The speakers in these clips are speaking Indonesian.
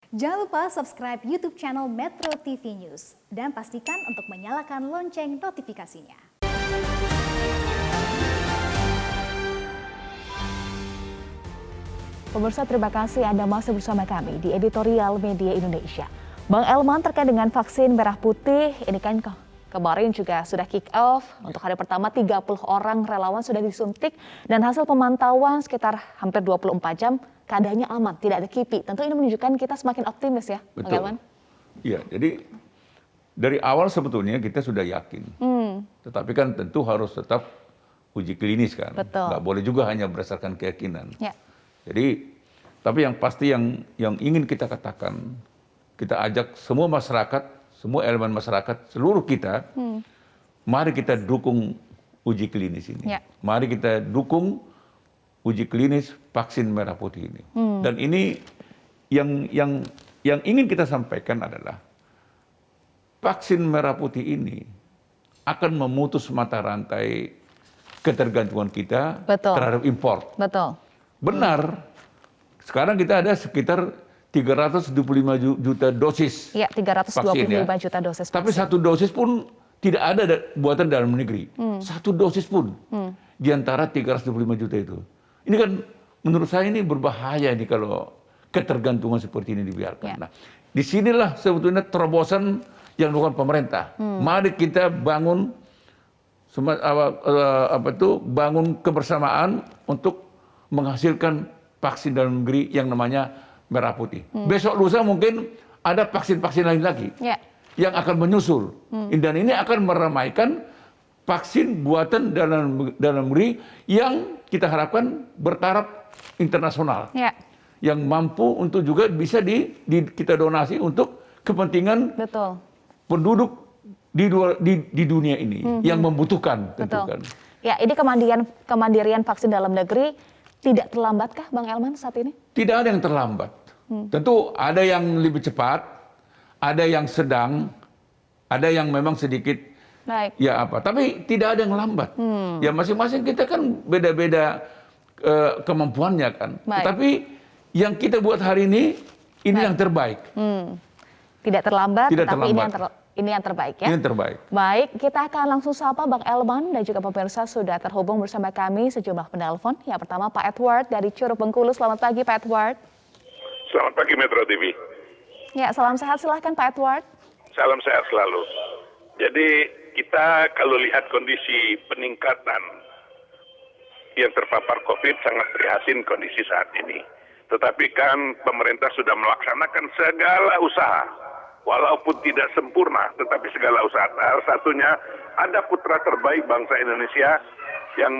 Jangan lupa subscribe YouTube channel Metro TV News dan pastikan untuk menyalakan lonceng notifikasinya. Pemirsa, terima kasih Anda masih bersama kami di Editorial Media Indonesia. Bang Elman, terkait dengan vaksin merah putih, ini kan kemarin juga sudah kick off. Untuk hari pertama 30 orang relawan sudah disuntik dan hasil pemantauan sekitar hampir 24 jam keadaannya aman, tidak ada KIPI. Tentu ini menunjukkan kita semakin optimis ya, Bang Elman? Iya, jadi dari awal sebetulnya kita sudah yakin. Tetapi kan tentu harus tetap uji klinis kan. Betul. Nggak boleh juga hanya berdasarkan keyakinan. Ya. Jadi, tapi yang pasti yang ingin kita katakan, kita ajak semua masyarakat, semua elemen masyarakat, seluruh kita, mari kita dukung uji klinis ini. Ya. Mari kita dukung uji klinis vaksin merah putih ini. Dan ini yang ingin kita sampaikan adalah vaksin merah putih ini akan memutus mata rantai ketergantungan kita terhadap impor. Betul. Benar. Sekarang kita ada sekitar 325 juta dosis. Iya, 325 vaksin, ya. juta dosis vaksin. Tapi satu dosis pun tidak ada buatan dalam negeri. Satu dosis pun di antara 325 juta itu. Ini kan menurut saya ini berbahaya nih kalau ketergantungan seperti ini dibiarkan. Ya. Nah, disinilah sebetulnya terobosan yang dilakukan pemerintah. Mari kita bangun bangun kebersamaan untuk menghasilkan vaksin dalam negeri yang namanya merah putih. Besok lusa mungkin ada vaksin-vaksin lain lagi yang akan menyusul. Dan ini akan meramaikan vaksin buatan dalam negeri yang kita harapkan bertaraf internasional. Yang mampu untuk juga bisa kita donasi untuk kepentingan penduduk di dunia ini yang membutuhkan tentu kan. Ya, ini kemandirian vaksin dalam negeri tidak terlambatkah Bang Elman saat ini? Tidak ada yang terlambat. Tentu ada yang lebih cepat, ada yang sedang, ada yang memang sedikit tapi tidak ada yang lambat. Ya masing-masing kita kan beda-beda kemampuannya kan. Tapi yang kita buat hari ini yang terbaik. Tidak terlambat, tidak tapi terlambat. Ini yang terbaik ya? Ini yang terbaik. Baik, kita akan langsung sapa Bang Elman dan juga pemirsa sudah terhubung bersama kami sejumlah penelpon. Yang pertama Pak Edward dari Curug Bengkulu. Selamat pagi Pak Edward. Selamat pagi Metro TV. Ya, salam sehat, silahkan Pak Edward. Salam sehat selalu. Jadi kita kalau lihat kondisi peningkatan yang terpapar COVID sangat prihatin kondisi saat ini. Tetapi kan pemerintah sudah melaksanakan segala usaha. Walaupun tidak sempurna, tetapi segala usaha. Salah satunya ada putra terbaik bangsa Indonesia yang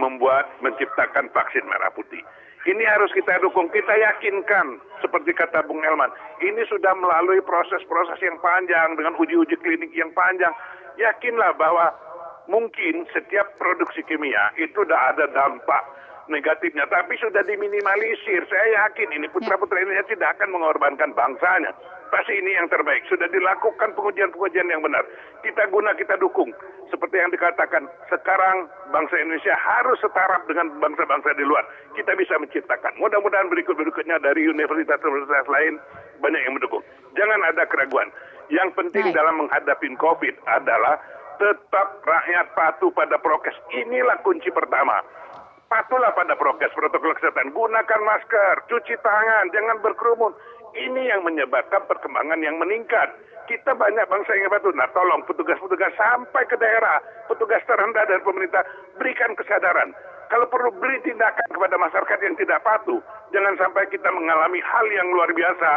menciptakan vaksin merah putih. Ini harus kita dukung, kita yakinkan, seperti kata Bung Elman, ini sudah melalui proses-proses yang panjang, dengan uji-uji klinik yang panjang. Yakinlah bahwa mungkin setiap produksi kimia itu sudah ada dampak negatifnya, tapi sudah diminimalisir. Saya yakin ini putra-putri Indonesia tidak akan mengorbankan bangsanya. Pasti ini yang terbaik. Sudah dilakukan pengujian-pengujian yang benar. Kita dukung. Seperti yang dikatakan, sekarang bangsa Indonesia harus setaraf dengan bangsa-bangsa di luar. Kita bisa menciptakan. Mudah-mudahan berikut-berikutnya dari universitas-universitas lain banyak yang mendukung. Jangan ada keraguan. Yang penting dalam menghadapi COVID adalah tetap rakyat patuh pada prokes. Inilah kunci pertama. Patuhlah pada prokes, protokol kesehatan. Gunakan masker, cuci tangan, jangan berkerumun. Ini yang menyebabkan perkembangan yang meningkat. Kita banyak bangsa yang patuh. Nah, tolong petugas-petugas sampai ke daerah, petugas terendah dari pemerintah, berikan kesadaran. Kalau perlu beri tindakan kepada masyarakat yang tidak patuh. Jangan sampai kita mengalami hal yang luar biasa,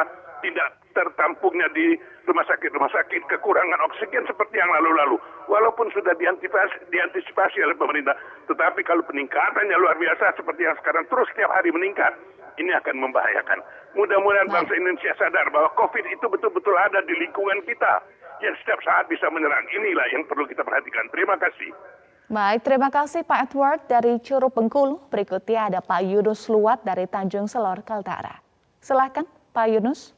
tidak tertampungnya di rumah sakit, kekurangan oksigen seperti yang lalu-lalu. Walaupun sudah diantisipasi oleh pemerintah, tetapi kalau peningkatannya luar biasa seperti yang sekarang terus setiap hari meningkat, ini akan membahayakan. Mudah-mudahan bangsa Indonesia sadar bahwa COVID itu betul-betul ada di lingkungan kita yang setiap saat bisa menyerang. Inilah yang perlu kita perhatikan. Terima kasih. Baik, terima kasih Pak Edward dari Curug Bengkulu. Berikutnya ada Pak Yunus Luat dari Tanjung Selor, Kaltara. Silakan Pak Yunus.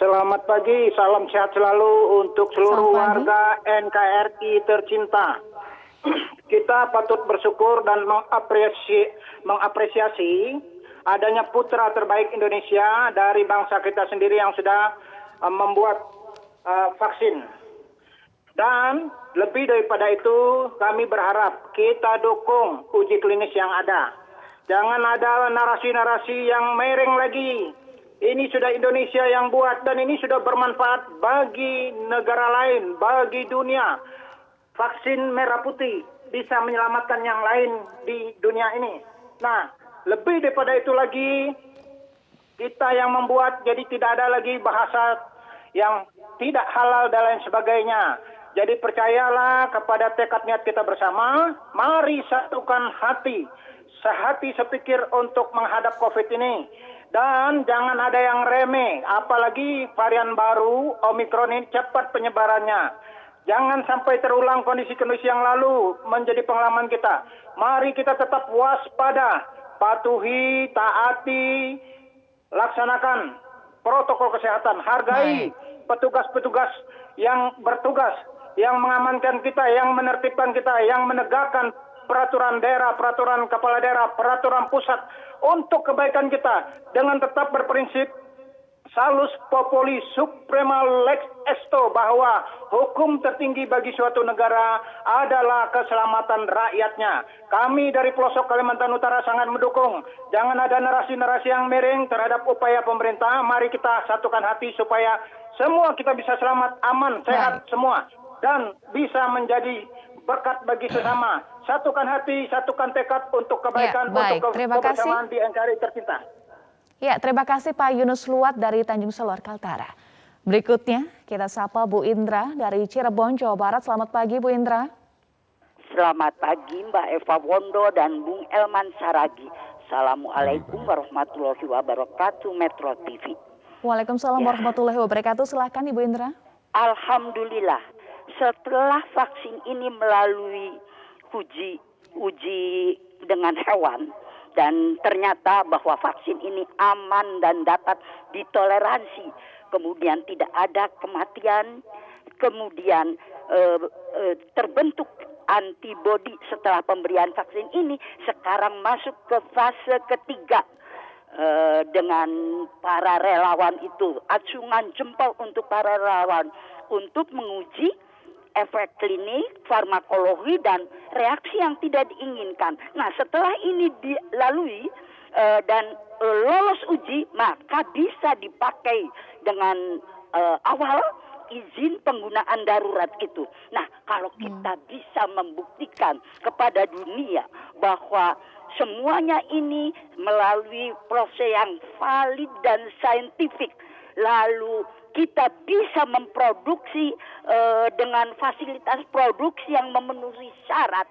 Selamat pagi, salam sehat selalu untuk seluruh warga NKRI tercinta. Kita patut bersyukur dan mengapresiasi adanya putra terbaik Indonesia dari bangsa kita sendiri yang sudah membuat vaksin. Dan lebih daripada itu, kami berharap kita dukung uji klinis yang ada. Jangan ada narasi-narasi yang mereng lagi. Ini sudah Indonesia yang buat dan ini sudah bermanfaat bagi negara lain, bagi dunia. Vaksin merah putih bisa menyelamatkan yang lain di dunia ini. Nah, lebih daripada itu lagi, kita yang membuat, jadi tidak ada lagi bahasa yang tidak halal dan lain sebagainya. Jadi percayalah kepada tekad niat kita bersama, mari satukan hati, sehati sepikir untuk menghadap COVID ini. Dan jangan ada yang remeh, apalagi varian baru, Omikron ini cepat penyebarannya. Jangan sampai terulang kondisi-kondisi yang lalu menjadi pengalaman kita. Mari kita tetap waspada, patuhi, taati, laksanakan protokol kesehatan, hargai petugas-petugas yang bertugas, yang mengamankan kita, yang menertibkan kita, yang menegakkan peraturan daerah, peraturan kepala daerah, peraturan pusat untuk kebaikan kita dengan tetap berprinsip salus populi suprema lex esto, bahwa hukum tertinggi bagi suatu negara adalah keselamatan rakyatnya. Kami dari pelosok Kalimantan Utara sangat mendukung. Jangan ada narasi-narasi yang miring terhadap upaya pemerintah. Mari kita satukan hati supaya semua kita bisa selamat, aman, sehat semua. Dan bisa menjadi berkat bagi sesama. Satukan hati, satukan tekad untuk kebaikan, untuk kebersamaan di NKRI tercinta. Ya, terima kasih Pak Yunus Luat dari Tanjung Selor, Kaltara. Berikutnya kita sapa Bu Indra dari Cirebon, Jawa Barat. Selamat pagi Bu Indra. Selamat pagi Mbak Eva Wondo dan Bung Elman Saragi. Assalamualaikum warahmatullahi wabarakatuh, Metro TV. Waalaikumsalam warahmatullahi wabarakatuh. Silakan Ibu Indra. Alhamdulillah, setelah vaksin ini melalui uji dengan hewan, dan ternyata bahwa vaksin ini aman dan dapat ditoleransi, kemudian tidak ada kematian, kemudian terbentuk antibodi setelah pemberian vaksin ini, sekarang masuk ke fase ketiga dengan para relawan itu. Acungan jempol untuk para relawan untuk menguji efek klinik, farmakologi, dan reaksi yang tidak diinginkan. Nah, setelah ini dilalui dan lolos uji, maka bisa dipakai dengan awal izin penggunaan darurat itu. Nah, kalau kita bisa membuktikan kepada dunia bahwa semuanya ini melalui proses yang valid dan saintifik, lalu kita bisa memproduksi dengan fasilitas produksi yang memenuhi syarat,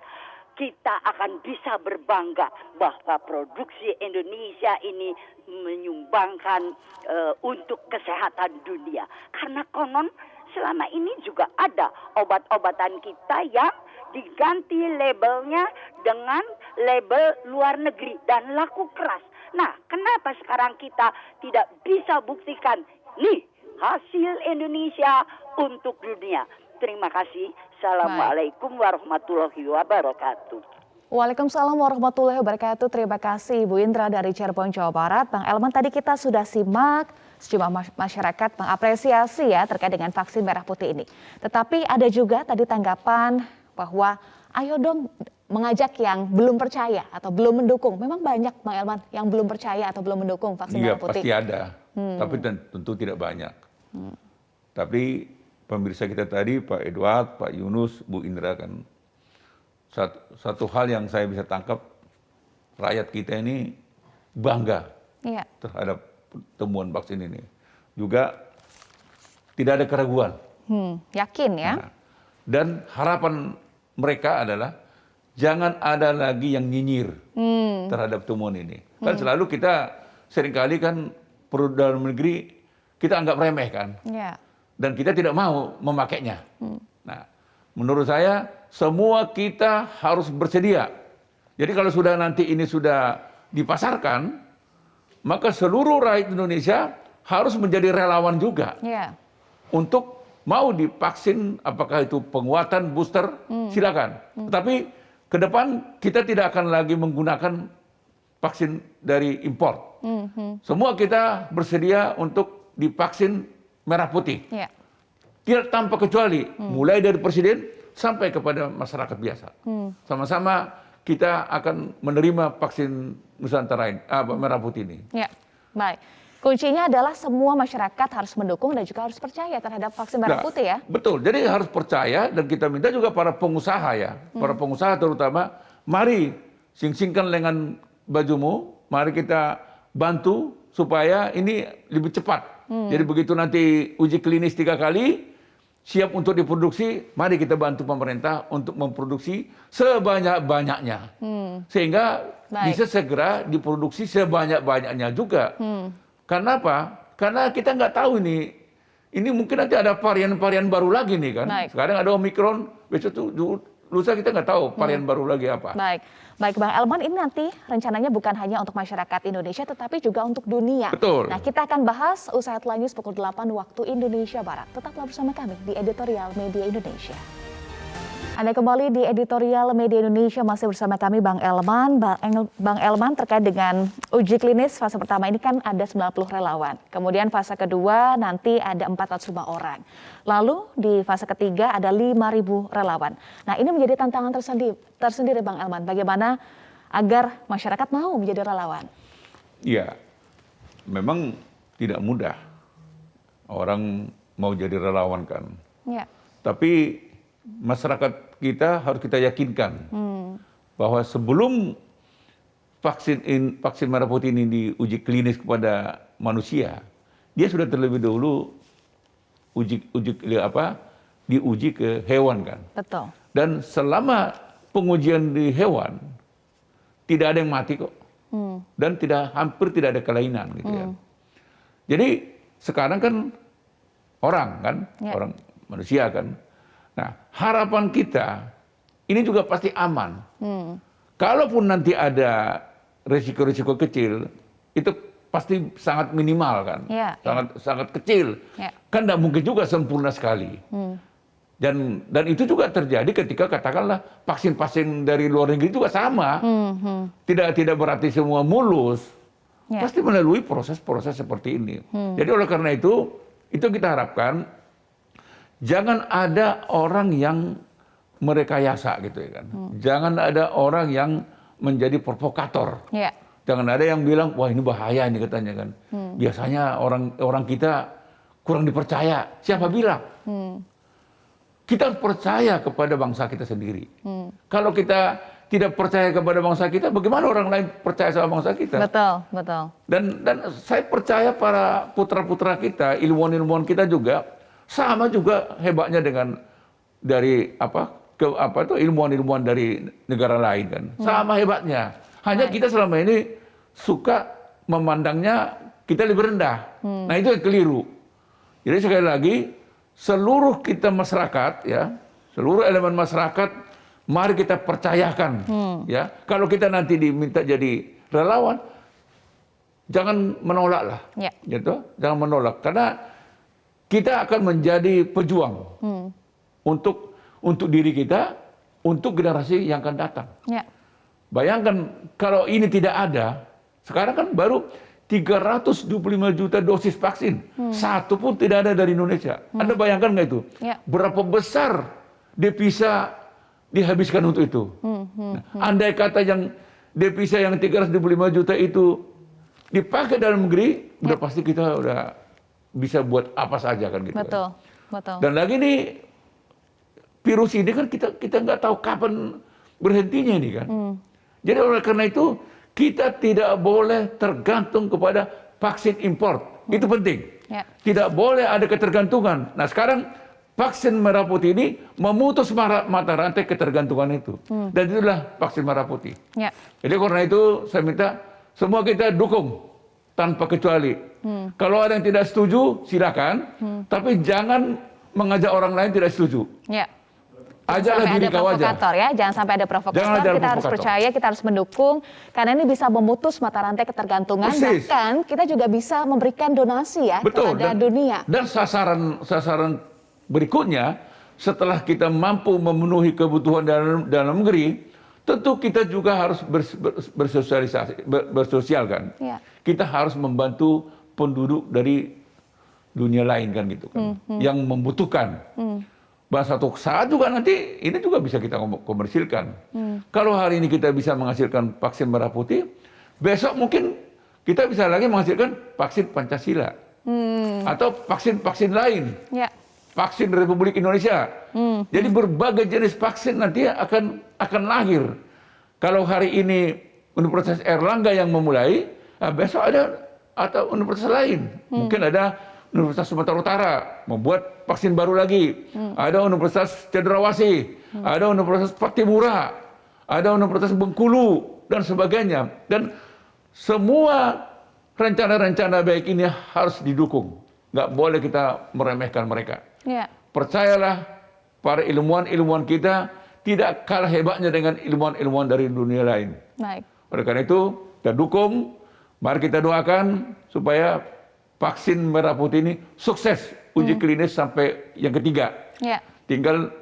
kita akan bisa berbangga bahwa produksi Indonesia ini menyumbangkan untuk kesehatan dunia. Karena konon selama ini juga ada obat-obatan kita yang diganti labelnya dengan label luar negeri dan laku keras. Nah, kenapa sekarang kita tidak bisa buktikan nih hasil Indonesia untuk dunia? Terima kasih. Assalamualaikum warahmatullahi wabarakatuh. Waalaikumsalam warahmatullahi wabarakatuh. Terima kasih Ibu Indra dari Cirebon, Jawa Barat. Bang Elman, tadi kita sudah simak sejumlah masyarakat mengapresiasi ya terkait dengan vaksin merah putih ini. Tetapi ada juga tadi tanggapan bahwa ayo dong mengajak yang belum percaya atau belum mendukung. Memang banyak Bang Elman yang belum percaya atau belum mendukung vaksin merah putih. Iya, pasti ada. Tapi tentu tidak banyak. Tapi pemirsa kita tadi, Pak Edward, Pak Yunus, Bu Indra, kan satu hal yang saya bisa tangkap, rakyat kita ini bangga terhadap temuan vaksin ini. Juga tidak ada keraguan. Yakin ya. Nah, dan harapan mereka adalah jangan ada lagi yang nyinyir terhadap temuan ini. Kan selalu kita seringkali kan produk dalam negeri kita anggap remeh kan. Dan kita tidak mau memakainya. Nah, menurut saya semua kita harus bersedia. Jadi kalau sudah nanti ini sudah dipasarkan, maka seluruh rakyat Indonesia harus menjadi relawan juga. Untuk mau divaksin, apakah itu penguatan booster, silakan. Tetapi ke depan kita tidak akan lagi menggunakan vaksin dari impor. Semua kita bersedia untuk divaksin merah putih. Ya. Tidak tanpa kecuali, mulai dari presiden sampai kepada masyarakat biasa. Sama-sama kita akan menerima vaksin Nusantara ini, merah putih ini. Ya, baik. Kuncinya adalah semua masyarakat harus mendukung dan juga harus percaya terhadap vaksin merah putih ya. Betul, jadi harus percaya dan kita minta juga para pengusaha ya, para pengusaha terutama, mari sing-singkan lengan bajumu, mari kita bantu supaya ini lebih cepat. Jadi begitu nanti uji klinis 3 kali, siap untuk diproduksi, mari kita bantu pemerintah untuk memproduksi sebanyak-banyaknya. Sehingga bisa segera diproduksi sebanyak-banyaknya juga. Karena apa? Karena kita nggak tahu ini mungkin nanti ada varian-varian baru lagi nih kan. Baik. Sekarang ada Omicron, besok tuh lusa kita nggak tahu varian baru lagi apa. Baik Bang Elman, ini nanti rencananya bukan hanya untuk masyarakat Indonesia tetapi juga untuk dunia. Betul. Nah, kita akan bahas usai Headline News pukul 8 waktu Indonesia Barat. Tetaplah bersama kami di Editorial Media Indonesia. Anda kembali di Editorial Media Indonesia, masih bersama kami Bang Elman. Bang Elman, terkait dengan uji klinis fase pertama ini kan ada 90 relawan. Kemudian fase kedua nanti ada 405 orang. Lalu di fase ketiga ada 5.000 relawan. Nah, ini menjadi tantangan tersendiri Bang Elman. Bagaimana agar masyarakat mau menjadi relawan? Iya, memang tidak mudah orang mau jadi relawan kan. Ya. Tapi masyarakat kita harus kita yakinkan bahwa sebelum vaksin merah putih ini diuji klinis kepada manusia, dia sudah terlebih dahulu diuji ke hewan kan. Betul. Dan selama pengujian di hewan tidak ada yang mati kok. Dan hampir tidak ada kelainan gitu ya. Jadi sekarang kan orang manusia kan. Nah, harapan kita ini juga pasti aman. Kalaupun nanti ada risiko-risiko kecil, itu pasti sangat minimal kan, sangat kecil. Kan tidak mungkin juga sempurna sekali. Dan itu juga terjadi ketika katakanlah vaksin-vaksin dari luar negeri juga sama. Tidak berarti semua mulus. Pasti melalui proses-proses seperti ini. Jadi oleh karena itu kita harapkan jangan ada orang yang merekayasa gitu ya kan. Jangan ada orang yang menjadi provokator. Jangan ada yang bilang, wah ini bahaya ini katanya kan. Biasanya orang kita kurang dipercaya. Siapa bilang? Kita harus percaya kepada bangsa kita sendiri. Kalau kita tidak percaya kepada bangsa kita, bagaimana orang lain percaya sama bangsa kita? Betul. Dan saya percaya para putra-putra kita, ilmuwan-ilmuwan kita juga sama juga hebatnya dengan dari ilmuwan-ilmuwan dari negara lain kan. Sama hebatnya. Hanya kita selama ini suka memandangnya kita lebih rendah. Nah, itu yang keliru. Jadi sekali lagi seluruh kita masyarakat ya, seluruh elemen masyarakat mari kita percayakan ya. Kalau kita nanti diminta jadi relawan jangan menolak lah. Gitu. Jangan menolak karena kita akan menjadi pejuang untuk diri kita, untuk generasi yang akan datang. Bayangkan kalau ini tidak ada, sekarang kan baru 325 juta dosis vaksin, satu pun tidak ada dari Indonesia. Anda bayangkan nggak itu? Berapa besar devisa dihabiskan untuk itu? Nah, andai kata yang devisa yang 325 juta itu dipakai dalam negeri, udah pasti kita udah bisa buat apa saja kan gitu. Betul. Dan lagi nih virus ini kan kita nggak tahu kapan berhentinya ini kan. Jadi oleh karena itu kita tidak boleh tergantung kepada vaksin impor. Itu penting. Tidak boleh ada ketergantungan. Nah sekarang vaksin merah putih ini memutus mata rantai ketergantungan itu. Dan itulah vaksin merah putih. Jadi karena itu saya minta semua kita dukung tanpa kecuali. Kalau ada yang tidak setuju, silakan. Tapi jangan mengajak orang lain tidak setuju. Ajaklah diri kau aja. Jangan sampai ada provokator. Kita harus percaya, kita harus mendukung. Karena ini bisa memutus mata rantai ketergantungan. Bahkan kita juga bisa memberikan donasi ya kepada dunia. Dan sasaran berikutnya, setelah kita mampu memenuhi kebutuhan dalam negeri, tentu kita juga harus bersosial kan. Kita harus membantu penduduk dari dunia lain kan gitu kan, yang membutuhkan. Satu saat juga nanti ini juga bisa kita komersilkan. Kalau hari ini kita bisa menghasilkan vaksin merah putih, besok mungkin kita bisa lagi menghasilkan vaksin Pancasila atau vaksin-vaksin lain, vaksin Republik Indonesia. Jadi berbagai jenis vaksin nanti akan lahir. Kalau hari ini Universitas Erlangga yang memulai, besok ada atau universitas lain, mungkin ada Universitas Sumatera Utara membuat vaksin baru lagi. Ada Universitas Cendrawasih, ada Universitas Patimura, ada Universitas Bengkulu, dan sebagainya. Dan semua rencana-rencana baik ini harus didukung. Nggak boleh kita meremehkan mereka. Percayalah, para ilmuwan-ilmuwan kita tidak kalah hebatnya dengan ilmuwan-ilmuwan dari dunia lain. Oleh karena itu, kita dukung, mari kita doakan supaya vaksin merah putih ini sukses uji klinis sampai yang ketiga. Tinggal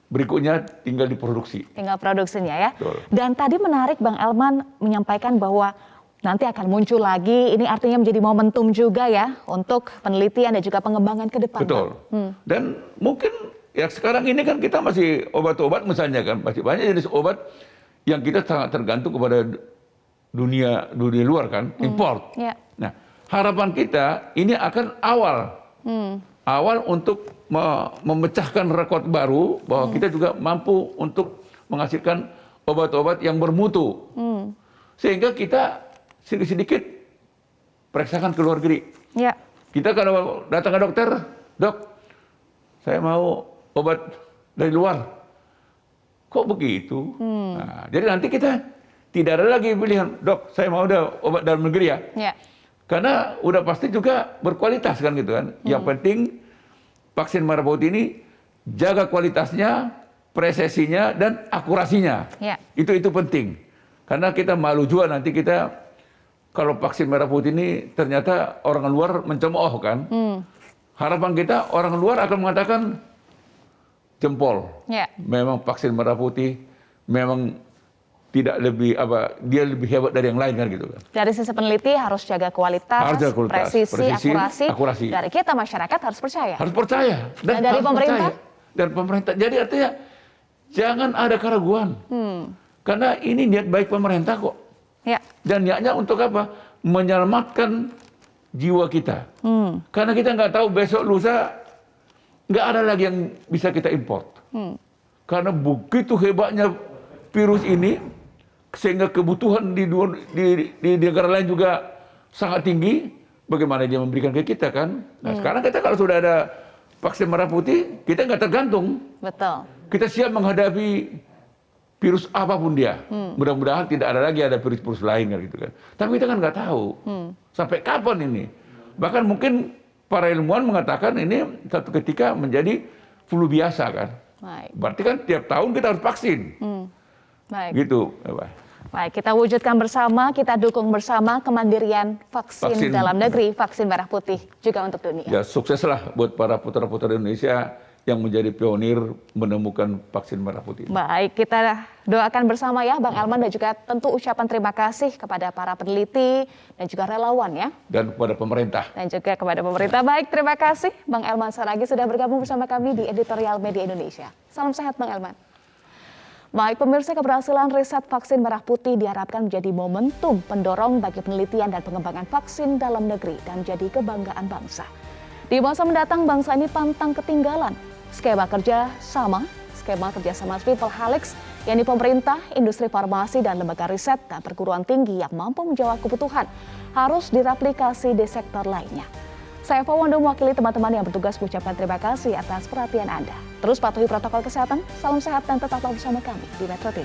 berikutnya tinggal diproduksi. Tinggal produksinya ya. Betul. Dan tadi menarik Bang Elman menyampaikan bahwa nanti akan muncul lagi, ini artinya menjadi momentum juga ya untuk penelitian dan juga pengembangan ke depan. Betul. Dan mungkin ya sekarang ini kan kita masih obat-obat misalnya kan, masih banyak jenis obat yang kita sangat tergantung kepada dunia luar kan, import. Nah, harapan kita ini akan awal untuk memecahkan rekor baru bahwa kita juga mampu untuk menghasilkan obat-obat yang bermutu. Sehingga kita sedikit-sedikit periksakan ke luar negeri. Kita kalau datang ke dokter, dok, saya mau obat dari luar. Kok begitu? Nah, jadi nanti kita tidak ada lagi pilihan, dok, saya mau ada obat dalam negeri ya. Karena udah pasti juga berkualitas kan gitu kan. Yang penting vaksin merah putih ini jaga kualitasnya, presisinya, dan akurasinya. Itu penting. Karena kita malu juga nanti kita kalau vaksin merah putih ini ternyata orang luar mencemooh kan. Harapan kita orang luar akan mengatakan jempol. Memang vaksin merah putih memang tidak lebih dia lebih hebat dari yang lain kan gitu kan. Dari sisi peneliti harus jaga kualitas, presisi, akurasi. Dari kita masyarakat harus percaya. Harus percaya. Dan dari pemerintah? Dan pemerintah. Jadi artinya jangan ada keraguan. Karena ini niat baik pemerintah kok. Dan niatnya untuk apa? Menyelamatkan jiwa kita. Karena kita nggak tahu besok lusa nggak ada lagi yang bisa kita import. Karena begitu hebatnya virus ini, sehingga kebutuhan di negara lain juga sangat tinggi, bagaimana dia memberikan ke kita kan? Nah sekarang kita kalau sudah ada vaksin merah putih, kita nggak tergantung. Betul. Kita siap menghadapi virus apapun dia. Mudah-mudahan tidak ada lagi ada virus-virus lain kan gitu kan. Tapi kita kan nggak tahu sampai kapan ini. Bahkan mungkin para ilmuwan mengatakan ini satu ketika menjadi flu biasa kan. Berarti kan tiap tahun kita harus vaksin. Gitu. Baik, kita wujudkan bersama, kita dukung bersama kemandirian vaksin dalam negeri, vaksin merah putih juga untuk dunia. Ya, sukseslah buat para putra-putri Indonesia yang menjadi pionir menemukan vaksin merah putih. Baik, kita doakan bersama ya Bang Elman, dan juga tentu ucapan terima kasih kepada para peneliti dan juga relawan ya. Dan kepada pemerintah. Dan juga kepada pemerintah. Baik, terima kasih Bang Elman Saragih sudah bergabung bersama kami di Editorial Media Indonesia. Salam sehat Bang Elman. Baik, pemirsa, keberhasilan riset vaksin merah putih diharapkan menjadi momentum pendorong bagi penelitian dan pengembangan vaksin dalam negeri dan menjadi kebanggaan bangsa. Di masa mendatang, bangsa ini pantang ketinggalan. Skema kerjasama Triple Helix, yakni pemerintah, industri farmasi, dan lembaga riset dan perguruan tinggi yang mampu menjawab kebutuhan, harus direplikasi di sektor lainnya. Saya Eva Wondo mewakili teman-teman yang bertugas mengucapkan terima kasih atas perhatian Anda. Terus patuhi protokol kesehatan, salam sehat, dan tetaplah bersama kami di Metro TV.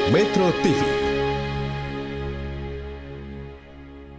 Metro TV,